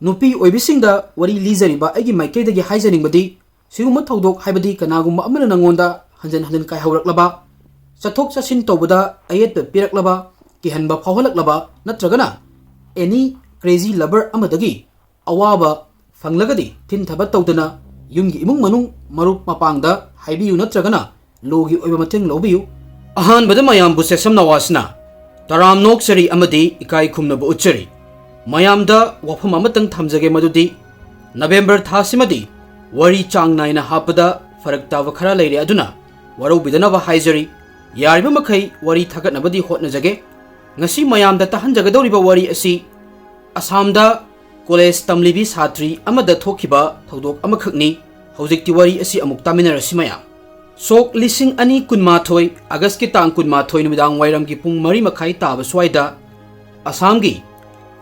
Nupi oibisingda wari lizariba agi maikaidagi haijaningbadi siguma thodok haibadi kanagumba amana nangonda hanjan kai hauraklaba chathok chasin tawbada ayet piraklaba kihanba phawhalaklaba natragana any crazy lover amadagi awaba fanglagadi thin thabat tawdana yumgi imung manung marup mapangda haibiyu natragana logi oiba mateng lobiyu ahanbada mayambu Chesam nawasna taram noksari amadi ikai khumnaba uchari mayamda wafam amatang thamjage madudi November thasimadi wari chang naina hapada faraktava khara leire aduna waraubidanaba haijari yariba makai wari thagatnabadi hotnajage ngasi mayamda tahanjagadoriba wari asi Assamda college tamlibi satri amada thokiba thodok amakhakni hojikti wari asi amuk taminarasi mayam sok lising ani kunmathoi August ki tang kunmathoi numidang wairam gi pung mari makai taba swaida Assamgi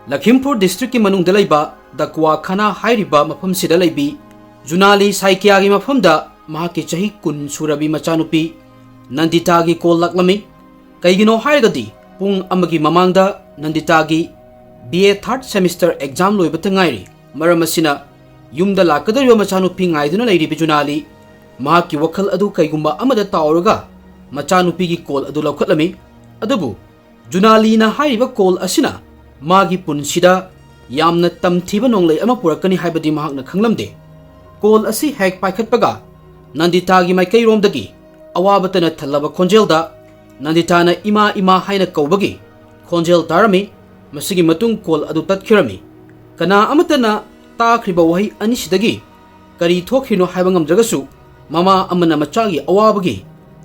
Lakhimpur district ki manung dalaiba dakwa khana hairiba mafam sida laibi Junali Saikia gi mafamda mahaki chahi kun surabi machanupi Nandita gi kol laklami kaigino hairgadi pung amagi mamangda Nandita gi BA 3rd semester exam loibata ngairi maramasina yumda lakadariba machanupi ngaiduna lairibi Junali mahaki wakhal adu kaigumba amada tauraga machanupi gi kol adu laukhatlami adubu Junali na hairiba kol asina Magi punsida yamna tamthiba nonglei ama purakani haibadi mahakna khanglamde kol asi hek paikhatpaga Nandita gi maikai romdagi awabatana thallaba khonjelda Nandita na ima haina kaubagi khonjel tarami masigi matung kol adu tatkhirami kana amatana takhriba wahi anisidagi kari thokhino haiba ngamjagasu mama amana machagi awabagi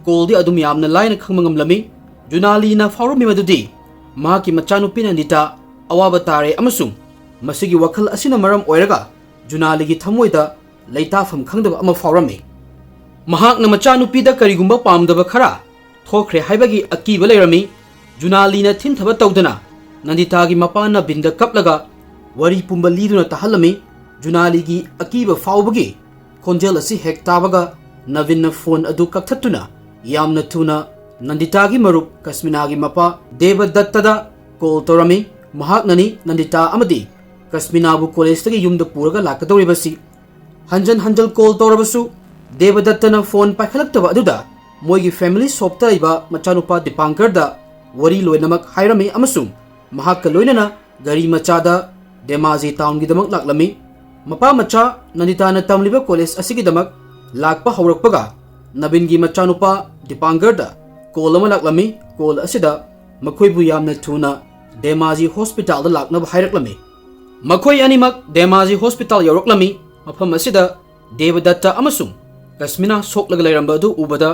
koldi adum yamna laina khangmangamlami Junali na faurumi madudi mahaki machanupi Nandita awaba tare amasung masigi wakhal asina maram oiraga Junali gi thamoida leitafam khangdaba ama faurami mahakna machanupida karigumba pamdaba khara thokre haibagi akiba leirami Junali na thinthaba tawdana Nandita gi mapana binda kaplaga wari pumba liduna tahalami Junali gi akiba faubagi khonjel asi hek tabaga Navin phone adu kakthatuna yamna thuna Nandita gi marup Kasmina gi mapa Devadatta call torami mahaknani Nandita amadi Kasmina bu college tagi yumda puraga lakadoribasi hanjal call torabasu Devadatta na phone paikhalaktawa aduda moigi family shop ta iba machanupa Dipankar da wari loinamak hairami amasung mahakka loinana gari machada Demaji town gi damak laklami mapa macha Nandita na tamliba college asigi damak lakpa haurakpaga Nabin gi machanupa Dipankar da call ama laklami call asida makoibu yamna thuna Demaji hospital da laknaba hairaklami makoi animak Demaji hospital yoroklami mafam asida Devadatta amasung Kasmina soklaga lairamba adu ubada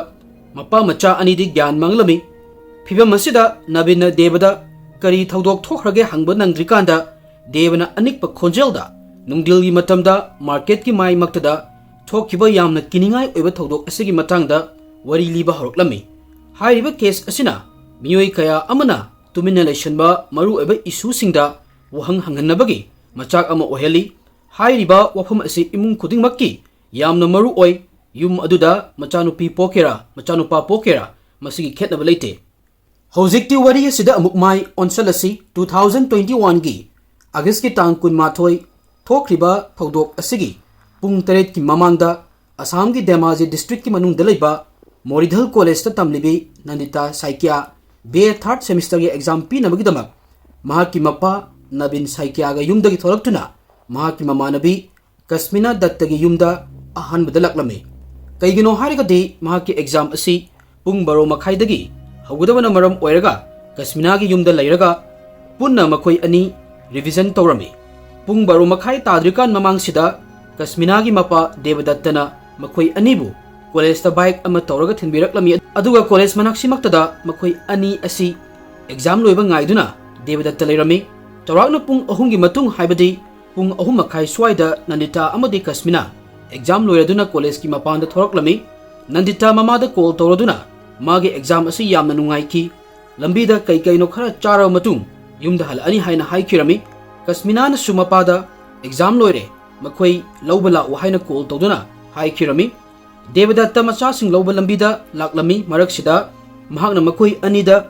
mapa macha anidi gyan manglami phibam asida Nabina Devada kari thodok thokhrage hangba nangdrikanda Devana anikpa khonjelda nungdilgi matamda market ki mai maktada thokhiba yamna kiningai oiba thodok asigi matangda wari liba horoklami hairiba case asina miyoi kaya amana tumina leishanba maru eba issue singda wahang hanganabagi machak ama oheli hairiba wafam asi imung khuding makki yamna maru oi yum aduda machanupi pokera machanupa pokera masigi khetnaba leite hojikti wari asida amuk mai onsalasi 2021 gi August ki tang kunmathoi thokriba thodok asigi pung 8 ki mamangda Assam gi Demaji district ki manung dalaiba Moridhal college ta tamlibi Nandita Saikia BA 3rd semester gi exam pi nabagi damak mahaki mappa Nabin Saikia ga yumdagi tholaktuna mahaki mamanabi Kasmina Datta gi yumda ahan badalaklami kaigino harigadi mahaki exam asi pung baro makhaidagi hawgadabana maram oiraga Kasmina gi yumda leiraga punna makoi ani revision tawrami pung baro makhai tadrikan mamang sida Kasmina gi mappa Devadattana makoi anibu college ta bike ama tawraga thinbiraklami aduga college manaksimaktada makoi ani asi exam loiba ngaiduna Devadatta leirami tawrakna pung ahumgi matung haibadi pung ahum makhai swaida Nandita amadi Kasmina exam loiraduna college ki mapanda thoraklami Nandita mamada call tawraduna magi exam asi yamna nungai ki lambida kai no khara chara matung yumda hal ani haina haikirami Kasmina na sumapada exam loire makoi lawbala wahaina call tawduna haikirami Devadatta machasing lawba lambida laklami maraksida mahakna makoi anida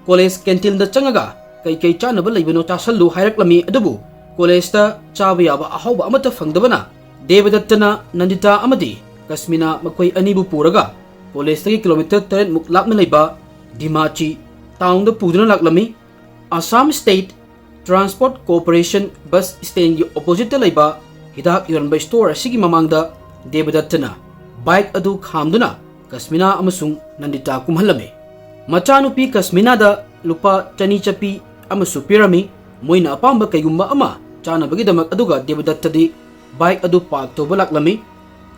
college canteen da changaga kai chanaba leibano chasallu hairaklami adubu College chaba yaba ahauba amata fangdabana Devadattana Nandita amadi Kasmina makoi anibu puraga College kilometer 3 muk lapna laiba Dimachi town da puduna laklami Assam State Transport Corporation bus stand gi opposite laiba hidak yonba store asigi mamangda Devadattana bike adu khamduna Kasmina amasung Nandita kumhalame Machanupi Kasmina da lupa chani chapi amasu pirami moina apamba kaygumba ama chana bagidamak aduga Devadattadi bike adu park to balaklami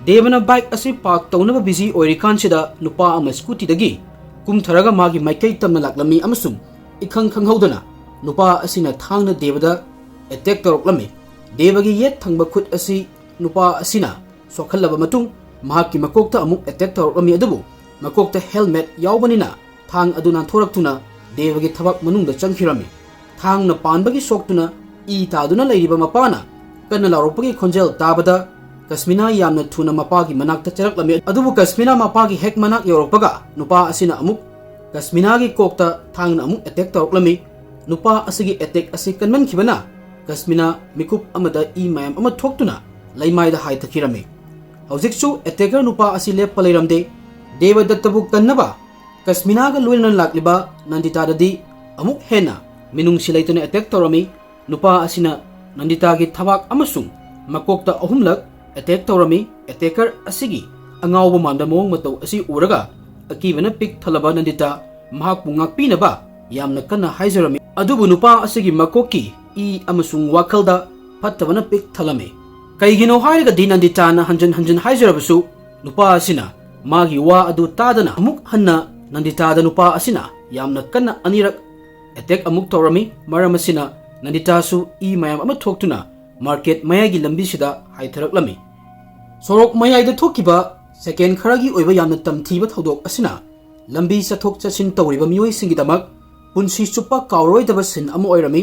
Devana bike asi park to na busy oirikanchida nupa ama scooty dagi kumtharaga magi maikai tamna laklami amasung ikhang khanghaudana nupa asina thangna Devada attack toroklami Devagi yet thangba khut asi nupa asina sokhallaba matung mahaki makokta amuk attack toroklami adubu makokta helmet yawbanina thang aduna thoraktuna Devagi thabak manungda changkhirami thang na panbagi soktuna I taduna lairiba mapana kana laropagi khonjel tabada Kasmina yamna thuna mapagi manakta charaklami adubu Kasmina mapagi hek manak yoroppaga nupa asina amuk Kasmina gi kokta thangna amuk attack toroklami nupa asigi attack asi kanman khibana Kasmina mikup amada mayam ama thoktuna laimaida haithakirami hojikchu attacker nupa asi leppa leiramde Devadattabu kannaba Kasmina ga loina lakliba Nandita dadi amuk hena minung silaituna attack torami nupa asina Nandita gi thabak amasung makokta ahumlak attack torami attacker asigi angawba manda mong matau asi uraga akibana pik thalaba Nandita mahakpu ngakpinaba yamna kana haizarami adubu nupa asigi makoki amasung wakalda pattabana pik thalame kaigino hairaga di Nandita na hanjan haizarabasu nupa asina magi wa adu tadana amuk hanna Nandita da nupa asina yamna kana anirak attack amuk torami maramasina Nandita su mayam ama thoktuna market mayagi lambi sida haitharaklami sorok mayai da thokiba second kharagi oiba yamna tamthiba thodok asina lambi sathok chasin tawriba mioi singidamak punsi chupa kawroi daba sin ama oirami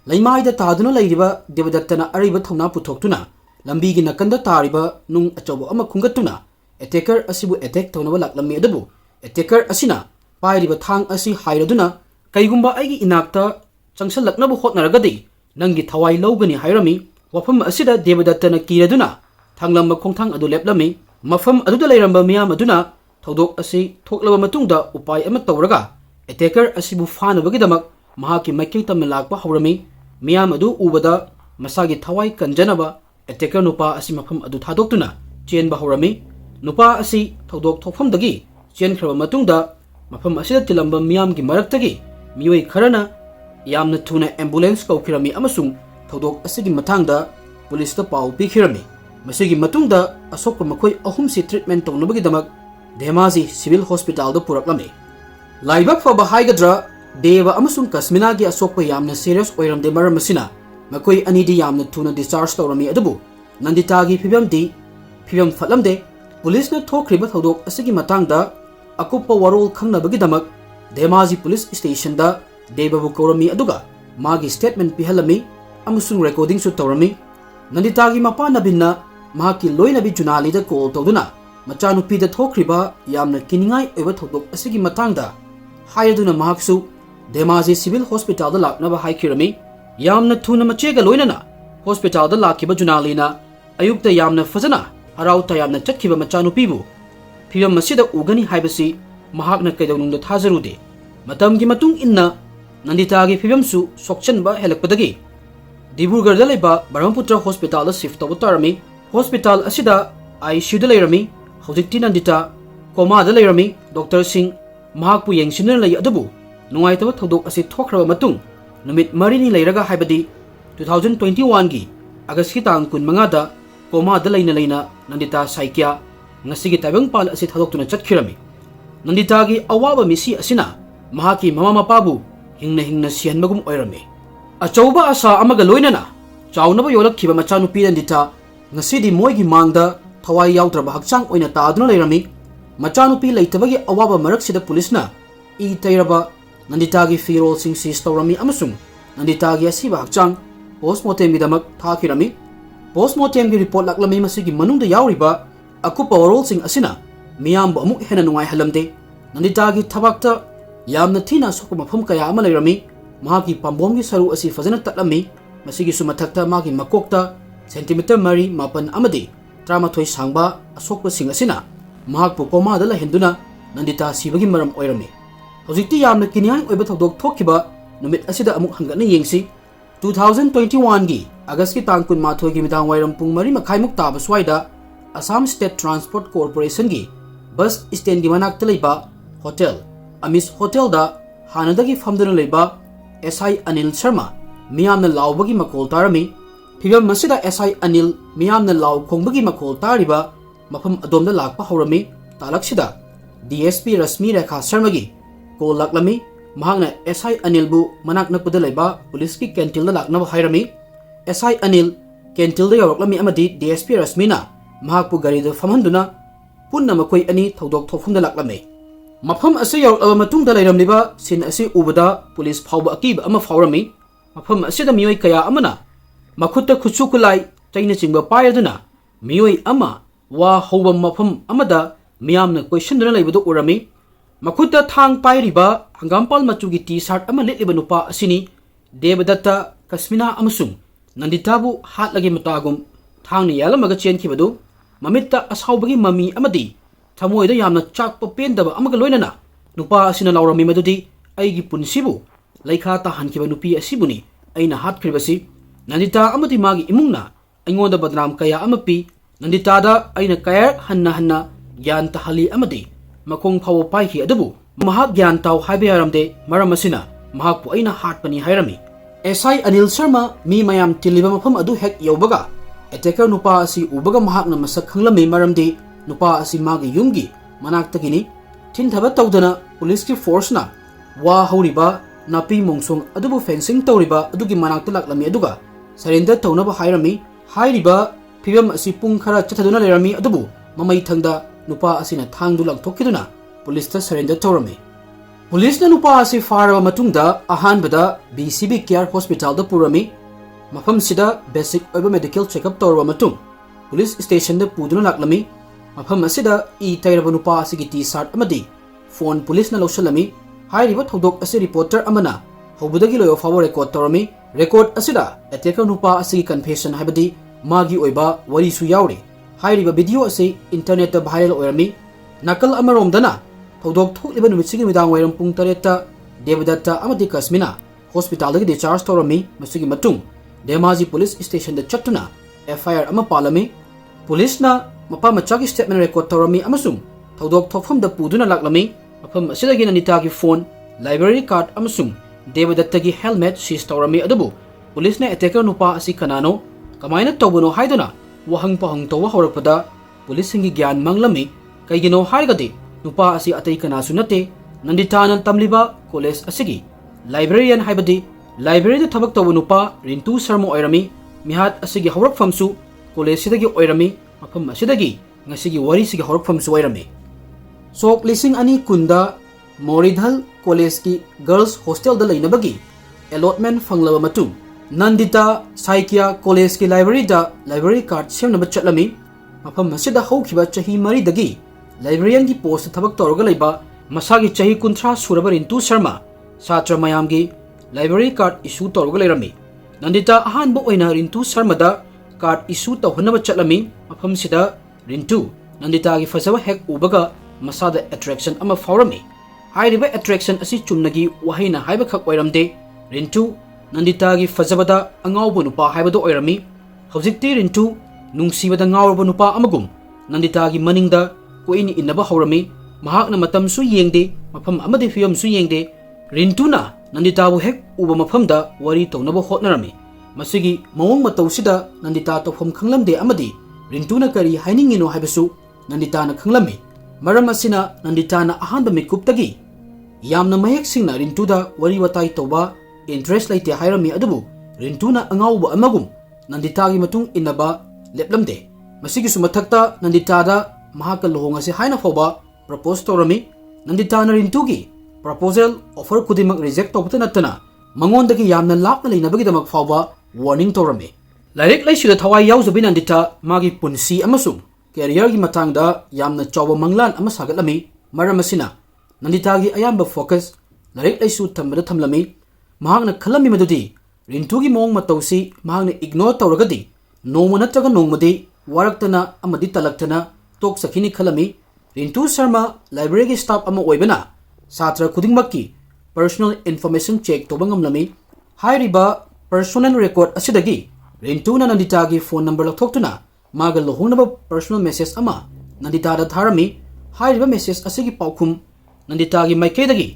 laimai da taduna lairiba Devadattana ariba thona puthoktuna lambi gi nakanda tariba nung achobo ama khungatuna attacker asibu attack thonaba laklami adabu attacker asina pairiba thang asi hairaduna kaigumba aigi inakta changsalaknabu hotnaragadi nangi thawai logani hairami wafam asida Devadattana kiraduna thanglamba khongthang adu leplami mafam aduda leiramba miyam aduna thodok asi thoklaba matungda upai ama tawraga attacker asibu fanabagidamak mahaki maikei tamna lakpa hawrami miyam adu ubada masagi thawai kanjanaba attacker nupa asi mafam adu thadoktuna chenba hawrami nupa asi thodok thokfamdagi chenkraba matungda mafam asida tilamba miyamgi maraktagi mioi kharana yamna thuna ambulance kaukirami amasung thodok asigi mathangda police ta pau pikhirami masigi matungda asokpa makhoi ahumsi treatment tawnabagidamak Dhemaji civil hospital da puraklami laibak fa bahaigadra Deva amasung Kasmina gi asokpa yamna serious oiramde maramasina makoi anidi yamna thuna discharge tawrami adubu Nandita gi phibam fatlamde police na thokriba thodok asigi matangda akupa warol khangnabagidamak Dhemaji police station da Deva bu kaurami aduga magi statement pihalami amusung recording su tawrami Nandita gi mapana binna mahaki loinabi junali da call tawduna machanupi da thokriba yamna kiningai oiba thodok asigi matangda haiduna mahaksu Dhemaji civil hospital da laknaba haikirami yamna thuna machega loinana hospital da lakiba junalina ayukta yamna fazana harauta yamna chatkiba machanupibu phibam masida ugani haibasi mahakna kaidawnungda thajarude matamgi matung inna Nandita gi phibamsu sokchanba helakpadagi Dibrugarh da laiba Brahmaputra hospital da shift tawba tarami hospital asida ICU da leirami hojikti Nandita coma da leirami doctor sing mahakpu yengsinna lei adabu nungaitaba thodok asi thokraba matung numit marini leiraga haibadi 2021 gi August ki tang 15 da coma da leina Nandita saikya ngasigi tabang pal asi thadoktuna chatkirami Nandita gi awaba misi asina mahaki mama mapabu hingna sihanmagum oirami achauba asa amaga loinana chaunaba yolakhiba machanupi Nandita ngasidi moigi mangda thawai yaudraba hakchang oina taaduna leirami machanupi leitabagi awaba maraksida pulisna tairaba Nandita gi firol sing sis tawrami amasung Nandita gi asiba hakchang postmortem gidamak thakirami postmortem gi report laklami masigi manungda yauriba akupa warol sing asina miyambu amuk hena nungai halamde Nandita gi thabakta yamna thina sokpa mafam kaya ama leirami mahaki pambom gi saru asi fazana tatlami masigi sumathakta magi makokta centimeter mari mapan amadi tramathoi sangba asokpa sing asina mahakpu koma da la henduna nandita sibagi maram oirami hojikti yamna kiniyang oiba thodok thokkiba numit asida amuk hangana yengsi 2021 gi August ki tang kun mathoi gi midang wairam pung mari makhai muk taba swaida Assam State Transport Corporation gi bus stand gi manak tleiba hotel Amis Hotel da hanadagi famduna leiba SI Anil Sharma miyamna lawbagi makol tarami phigam masida SI Anil miyamna law khongbagi makol tariba mafam adomda lakpa horami talaksida DSP Rasmi Rekha Sharma gi ko laklami mahangna SI Anil bu manak nakpada leiba police ki kentil da lakna hairami SI Anil kentil da yoroklami amadi DSP Rasmi na mahakpu gari da famhanduna punna makoi ani thodok thofum da laklami mafam ase yorklaba matung da leiramliba sin ase ubada police phawba akiba ama phawrami mafam ase da miyoi kaya amana makhutta khuchu kulai chaina chingba payaduna miyoi ama wa hawba mafam amada miyamna question duna leibadu urami makhutta thang pairiba hangampal machugi t-shirt ama letliba nupa asini Devadatta Kasmina amasung nanditabu hatlagi matagum thangni yalamaga chenkhibadu mamitta ashawbagi mami amadi thamoida yamna chakpa pendaba amaga loinana nupa asina lawrami madudi aigi punsibu laikha ta hankiba nupi asibuni aina hatkribasi nandita amadi magi imungna aingoda badnam kaya amapi nandita da aina kayar hanna gyan tahali amadi makong phawo paihi adabu mahak gyan taw haibeyaramde maramasina mahakpu aina hatpani hairami SI Anil Sharma mi mayam tiliba mafam adu hek yawbaga attacker nupa asi ubaga mahakna masak khanglami maramdi nupa asi magi yumgi manaktagini thinthaba tawdana police ki force na wa hawriba napi mongsong adubu fencing tawriba adugi manakta laklami aduga surrender tawnaba hairami hairiba phigam asi pung khara chathaduna lerami adubu mamai thangda nupa asina thangdu langthokiduna police ta surrender tawrami police na nupa asi faraba matungda ahanbada BCB Care Hospital da purami mafam sida basic oiba medical checkup tawraba matung police station da puduna laklami mafam asida tairaba nupa asigi t-shirt amadi phone police na lawsalami hairiba thodok ase reporter amana hobudagi loyo fawo record tawrami record asida attacker nupa asigi confession haibadi magi oiba wari su yawri hairiba video ase internet da viral oirami nakal amaromdana thodok thokliba numitsigi midang wairam pung tareta Devadatta amadi Kasmina hospital dagi discharge tawrami masigi matung Demaji police station da chatuna FIR ama palami police na mapa machagi statement record tawrami amasung thodok thofam da puduna laklami mafam asidagi nanita gi phone library card amasung Devadatta gi helmet seize tawrami adabu police na attacker nupa asi kanano kamaina tawbano haiduna wahang pahang tawa horakpada police singi gyan manglami kaigino haigadi nupa asi atai kana sunate nanditana tamliba college asigi librarian haibadi library da thabak tawu nupa Rintu Sharma oirami mihat asigi horak famsu college sidagi oirami mafam asidagi ngasigi wari sigi horak famsu oirami sok lising ani kunda Moridhal college ki girls hostel da lainabagi allotment fanglaba matung Nandita Saikia college ki library da library card semnaba chatlami mafam asida hawkiba chahi mari dagi librarian gi post thabak tawraga leiba masagi chahi kunthra suraba Rintu Sharma satra mayamgi library card issue tawraga leirami nandita ahanba oina Rintu Sharma da card issue tawhanaba chatlami mafam sida Rintu nandita gi fazaba hek ubaga masada attraction ama fawrami hairiba attraction asi chumnagi wahaina haiba khak oiramde Rintu nandita gi fazabada angawbu nupa haibado oirami hojikti Rintu nungsibada ngawrba nupa amagum nandita gi maningda koini inaba hawrami mahakna matam su yengde mafam amadi fiyam su yengde Rintuna nandita bu hek uba mafamda wari tawnaba hotnarami masigi mawong matawsida nandita tawfam khanglamde amadi Rintuna kari hainingino haibasu nandita na khanglami maram asina nandita na ahanba mikuptagi yamna mahek singna Rintuda wari watai tawba interest laite hairami adubu Rintuna angawba amagum nandita gi matung inaba leplamde masigi sumathakta nandita da mahakal lohonga se haina foba propose tawrami nandita na Rintugi proposal offer kudimak reject tawbata natana mangondagi yamna lapna leinabagi damak fawba warning tawrami lairik laisuda thawai yawzabi nandita magi punsi amasung career gi matangda yamna chawba manglan ama sagatlami maram asina nandita gi ayamba focus lairik laisu thambada thamlami mahakna khalami madudi rintugi mong matausi mahangna ignore tawragadi nongma natraga nongmadi waraktana amadi talaktana tok sakhini khalami rintu sharma library staff ama oibana satra khudingmakki personal information check toba ngamlami hairiba personal record asidagi rintu na nandita gi phone number lakhoktuna maga lohongnaba personal message ama nandita da tharami hairiba message asigi paukhum nandita gi maikhaidagi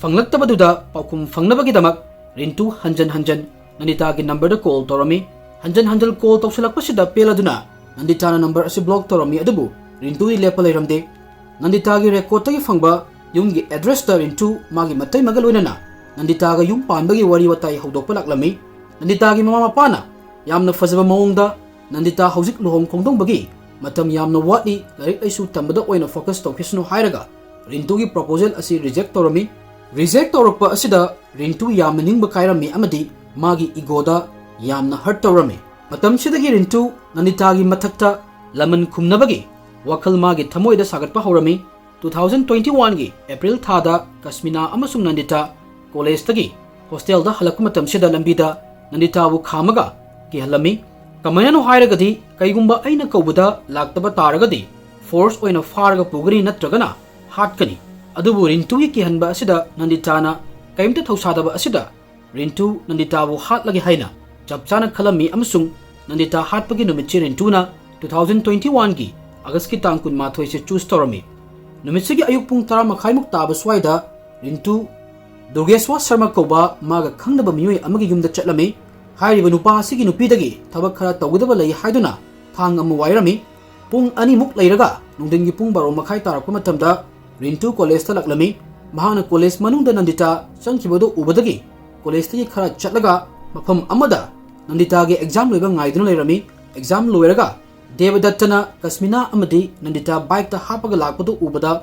fanglaktabaduda paukhum fangnabagi damak rintu hanjan hanjan nandita gi number da call torami hanjan hanjal call tawsalakpasida peladuna nandita na number asi block torami adubu rintu i lepa leiramde nandita gi record tagi fangba yumgi address da rintu magi matai magaloinana nandita ga yum panbagi wari watai hawdokpa laklami nandita gi mama mapana yamna fazaba mawongda nandita hawzik lohong khongdongbagi matam yamna wati larik aisu tambada oina focus tawkhisnu hairaga rintu gi proposal asi reject torami reject torokpa asida rintu yamna ningba kairami amadi magi igoda yamna hurt torami matam sidagi rintu nandita gi mathakta laman khumnabagi wakal magi thamoida sagatpa hawrami 2021 gi April thada Kasmina amasung nandita college tagi hostel da halakpa matam sida lambida nandita bu khamaga ki halami kamaya no hairagadi kaigumba aina kaubada laktaba taragadi force oina farga pugari natragana hatkani adubu rintu ki hanba asida nandita na kaimta thausadaba asida rintu nandita bu hatlagi haina chapchana khalami amasung nandita hatpagi numitchi rintu na 2021 gi August ki tang kun mathoi se choose torami numitsi ayuk pung tara makhaimuk taba swaida rintu Durgeswa Sharma Koba maga khangnaba miyoi amagi yumda chatlami hairiba nupa asigi nupidagi thabak khara tawgudaba lei haiduna thang amu wairami pung ani muk leiraga nungdengi pung baro makhai tarakpa matamda rintu college ta laklami mahana college manungda nandita changkhibado ubadagi college tagi khara chatlaga mafam amada nandita ge exam loiba ngaiduna leirami exam loiraga Devadattana Kasmina amadi nandita bike ta hapaga lakpado ubada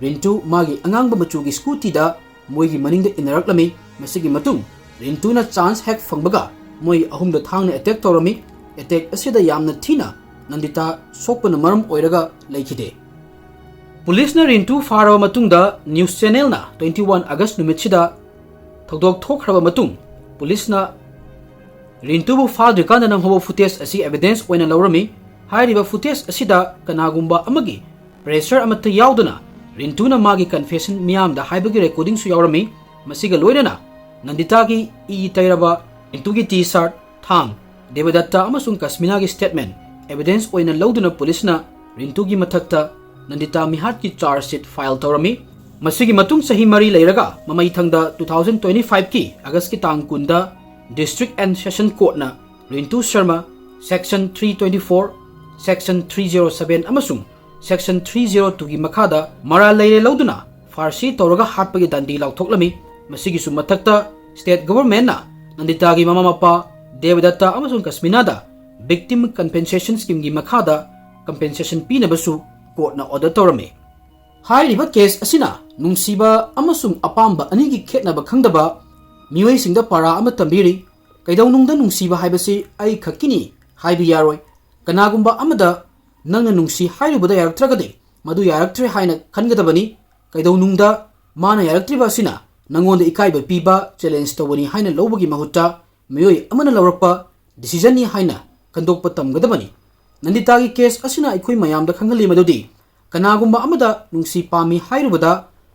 rintu magi angangba machugi scooty da moigi maningda inaraklami masigi matung rintuna chance hack fangbaga moi ahumda thangna attack torami attack asida yamna thina nandita sokpana maram oiraga leikhide police na rintu farawa matungda news channel na 21 August numitchida thodok thokhraba matung police na rintu bu fadrikana nanghoba footage asi evidence oina lawrami hairiba footage asida kanagumba amagi pressure amata yauduna Rintuna magi confession miyam da haibagi recording su yaurami masiga loirana nandita gi tairaba rintugi t-shirt thang Devadatta amasung Kasmina gi statement evidence oina lauduna police na rintugi mathakta nandita mihat ki charge sheet file torami masigi matung sahi mari leiraga mamai thangda 2025 ki August ki tang kunda district and session court na Rintu Sharma section 324 section 307 amasung Section 302 gi makhada mara leire lauduna farsi toraga hatpagi dandi lauthoklami masigi su mathakta state government na nandita gi mama mapa Devadatta amasung Kasmina da victim compensation scheme gi makhada compensation pinabasu court na order torami hairiba case asina nungsiba amasung apamba ani gi khetnaba khangdaba miwei singda para ama tambiri kaidaunungda nungsiba haibasi ai khakini haibi yaroi kanagumba amada nangna nungsi hairubada yaraktragadi madu yaraktre haina khangadabani kaidaunungda mana yaraktriba asina nangonda ikaiba piba challenge tawani haina lobagi mahutta miyoi amana lawrakpa decision ni haina kandokpa tamgadabani nandita gi case asina ikoi mayamda khangali madudi kanagumba amada nungsi pami hairubada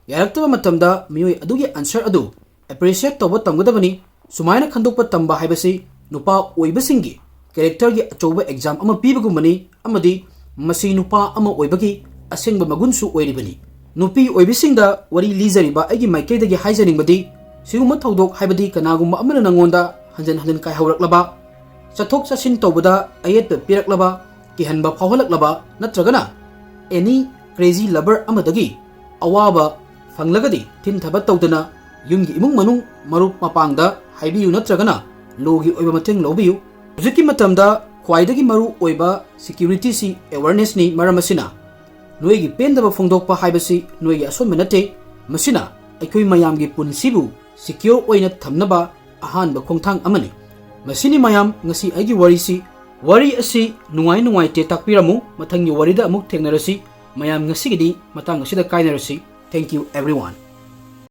yaraktraba matamda miyoi adugi answer adu appreciate tawba tamgadabani sumaina khandokpa tamba haibasi nupa oibasingi character gi achoba exam ama pibagumani amadi masi nupa ama oibagi asengba magunsu oiribani nupi oibisingda wari lizariba agi maikhaidagi haijaningbadi siguma thodok haibadi kanagumba amana nangonda hanjan hanjan kai hawraklaba chathok chasin tawbada ayet piraklaba kihanba phawhalaklaba natragana any crazy lover amadagi awaba fanglagadi tin thabat tawdana yumgi imung manung marup mapangda haibiyu natragana logi oiba mateng lobiyu hujiki matamda khwaidagi maru oiba security si awareness ni maramasina noigi pendaba phongdokpa haibasi noigi asonma nate masina aikoi mayamgi punsibu secure oina thamnaba ahanba khongthang amani masini mayam ngasi aigi wari asi nungai te takpiramu mathangi warida amuk thengnarasi mayam ngasi gidi matang asida kainarasi thank you everyone